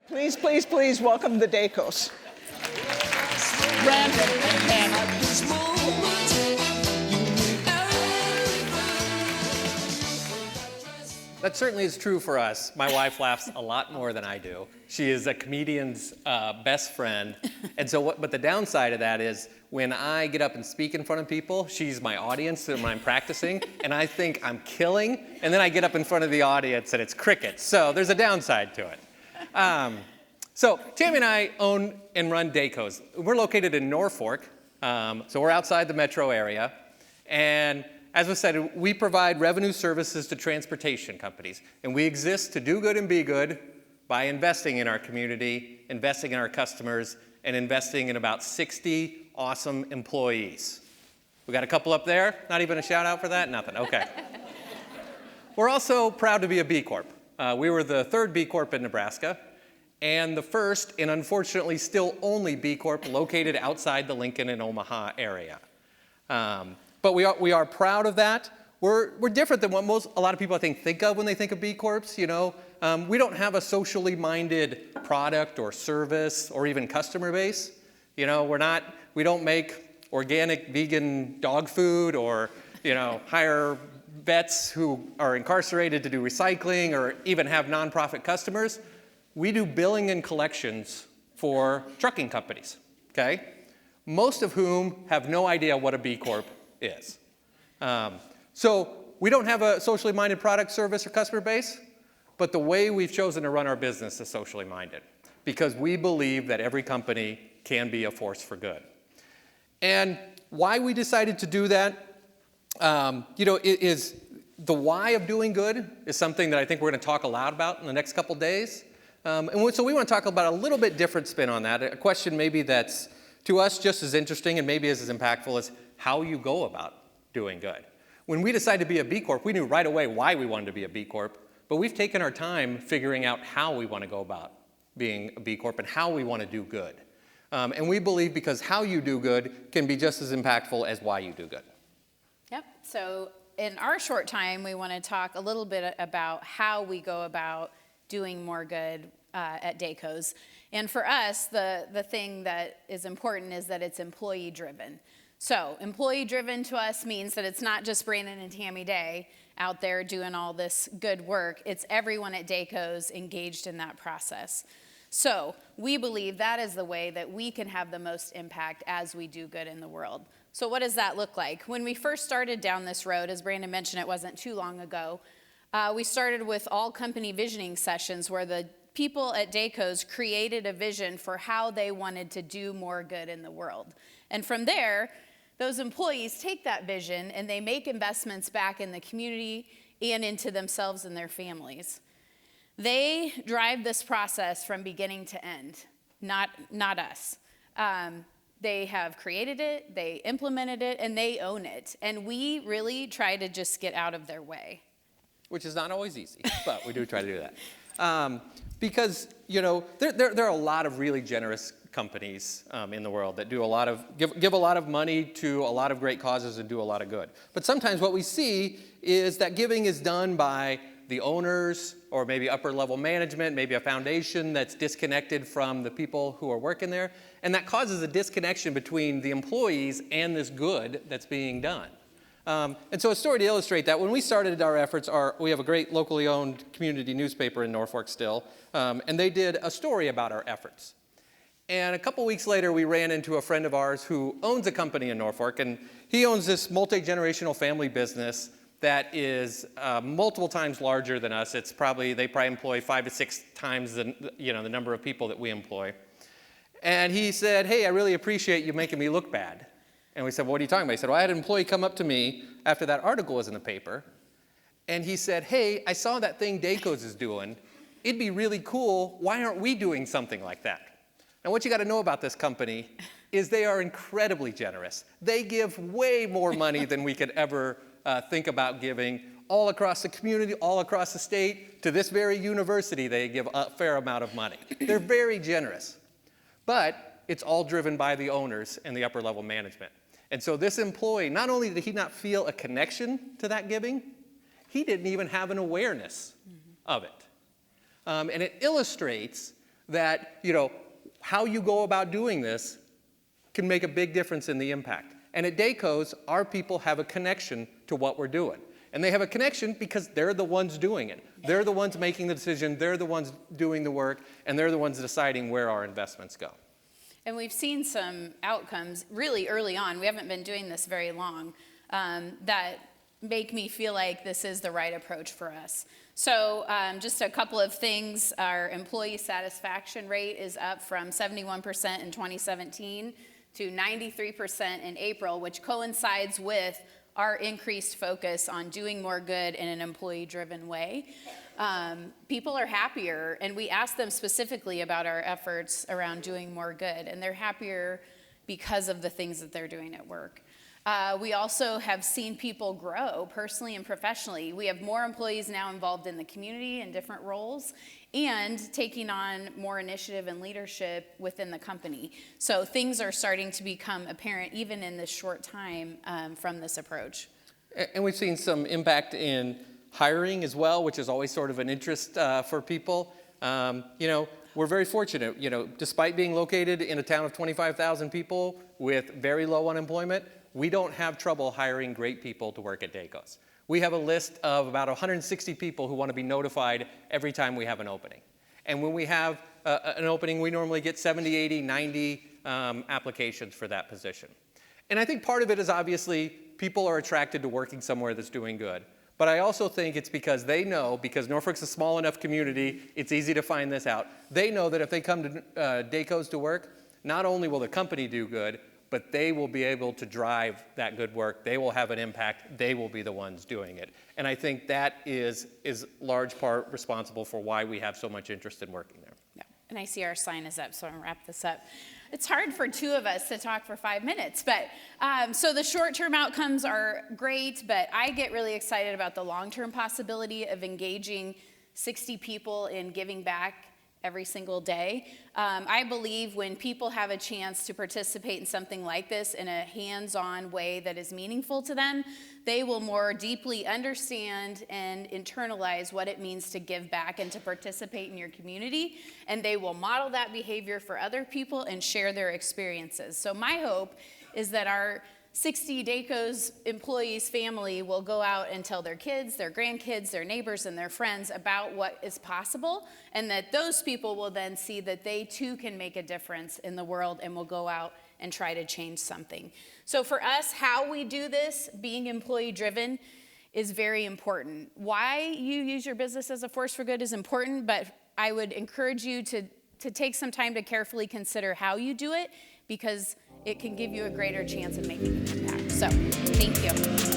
Please, please, please welcome the Dacos. Brandon and Tammy. That certainly is true for us. My wife laughs a lot more than I do. She is a comedian's best friend. And so, but the downside of that is when I get up and speak in front of people, she's my audience when I'm practicing, and I think I'm killing, and then I get up in front of the audience and it's crickets. So there's a downside to it. So Tammy and I own and run Dacos. We're located in Norfolk, so we're outside the metro area. And as was said, we provide revenue services to transportation companies. And we exist to do good and be good by investing in our community, investing in our customers, and investing in about 60 awesome employees. We got a couple up there? Not even a shout out for that? Nothing, okay. We're also proud to be a B Corp. We were the third B Corp in Nebraska, and the first, and unfortunately still only B Corp located outside the Lincoln and Omaha area. But we are proud of that. We're different than what a lot of people I think of when they think of B Corps. You know, we don't have a socially minded product or service or even customer base. You know, we don't make organic vegan dog food or, you know, hire vets who are incarcerated to do recycling or even have nonprofit customers. We do billing and collections for trucking companies, okay? Most of whom have no idea what a B Corp is. So we don't have a socially minded product, service, or customer base, but the way we've chosen to run our business is socially minded because we believe that every company can be a force for good. And why we decided to do that, is the why of doing good is something that I think we're going to talk a lot about in the next couple days. So we want to talk about a little bit different spin on that, a question maybe that's to us just as interesting and maybe as impactful as how you go about doing good. When we decided to be a B Corp, we knew right away why we wanted to be a B Corp, but we've taken our time figuring out how we want to go about being a B Corp and how we want to do good. And we believe because how you do good can be just as impactful as why you do good. Yep. So in our short time, we want to talk a little bit about how we go about doing more good at Dacos. And for us, the thing that is important is that it's employee driven. So employee driven to us means that it's not just Brandon and Tammy Day out there doing all this good work. It's everyone at Dacos engaged in that process. So we believe that is the way that we can have the most impact as we do good in the world. So what does that look like? When we first started down this road, as Brandon mentioned, it wasn't too long ago, we started with all company visioning sessions where the people at Dacos created a vision for how they wanted to do more good in the world. And from there, those employees take that vision and they make investments back in the community and into themselves and their families. They drive this process from beginning to end, not us. They have created it, they implemented it, and they own it. And we really try to just get out of their way. Which is not always easy, but we do try to do that. Because, you know, there are a lot of really generous companies in the world that do give a lot of money to a lot of great causes and do a lot of good. But sometimes what we see is that giving is done by the owners or maybe upper level management, maybe a foundation that's disconnected from the people who are working there. And that causes a disconnection between the employees and this good that's being done. And so a story to illustrate that, when we started our efforts, we have a great locally owned community newspaper in Norfolk still, and they did a story about our efforts. And a couple weeks later, we ran into a friend of ours who owns a company in Norfolk, and he owns this multi-generational family business that is multiple times larger than us. They probably employ 5 to 6 times the number of people that we employ. And he said, "Hey, I really appreciate you making me look bad." And we said, "Well, what are you talking about?" He said, "Well, I had an employee come up to me after that article was in the paper, and he said, 'Hey, I saw that thing Dacos is doing. It'd be really cool. Why aren't we doing something like that?'" And what you got to know about this company is they are incredibly generous. They give way more money than we could ever think about giving, all across the community, all across the state. To this very university, they give a fair amount of money. They're very generous. But it's all driven by the owners and the upper level management. And so this employee, not only did he not feel a connection to that giving, he didn't even have an awareness of it. And it illustrates that, how you go about doing this can make a big difference in the impact. And at Dayco's, our people have a connection to what we're doing. And they have a connection because they're the ones doing it. They're the ones making the decision, they're the ones doing the work, and they're the ones deciding where our investments go. And we've seen some outcomes really early on, we haven't been doing this very long, that make me feel like this is the right approach for us. So just a couple of things. Our employee satisfaction rate is up from 71% in 2017 to 93% in April, which coincides with our increased focus on doing more good in an employee-driven way. People are happier, and we ask them specifically about our efforts around doing more good, and they're happier because of the things that they're doing at work. We also have seen people grow personally and professionally. We have more employees now involved in the community in different roles and taking on more initiative and leadership within the company. So things are starting to become apparent even in this short time from this approach. And we've seen some impact in hiring as well, which is always sort of an interest for people. We're very fortunate, despite being located in a town of 25,000 people with very low unemployment, we don't have trouble hiring great people to work at Dayco's. We have a list of about 160 people who want to be notified every time we have an opening. And when we have an opening, we normally get 70, 80, 90 applications for that position. And I think part of it is obviously people are attracted to working somewhere that's doing good. But I also think it's because they know, because Norfolk's a small enough community, it's easy to find this out. They know that if they come to Dayco's to work, not only will the company do good, but they will be able to drive that good work. They will have an impact. They will be the ones doing it. And I think that is large part responsible for why we have so much interest in working there. Yeah. And I see our sign is up, so I'm gonna wrap this up. It's hard for two of us to talk for 5 minutes, but so the short-term outcomes are great, but I get really excited about the long-term possibility of engaging 60 people in giving back every single day. I believe when people have a chance to participate in something like this in a hands-on way that is meaningful to them, they will more deeply understand and internalize what it means to give back and to participate in your community, and they will model that behavior for other people and share their experiences. So my hope is that our 60 Dayco's employees' family will go out and tell their kids, their grandkids, their neighbors, and their friends about what is possible, and that those people will then see that they too can make a difference in the world and will go out and try to change something. So for us, how we do this, being employee-driven, is very important. Why you use your business as a force for good is important, but I would encourage you to take some time to carefully consider how you do it, because it can give you a greater chance of making an impact. So, thank you.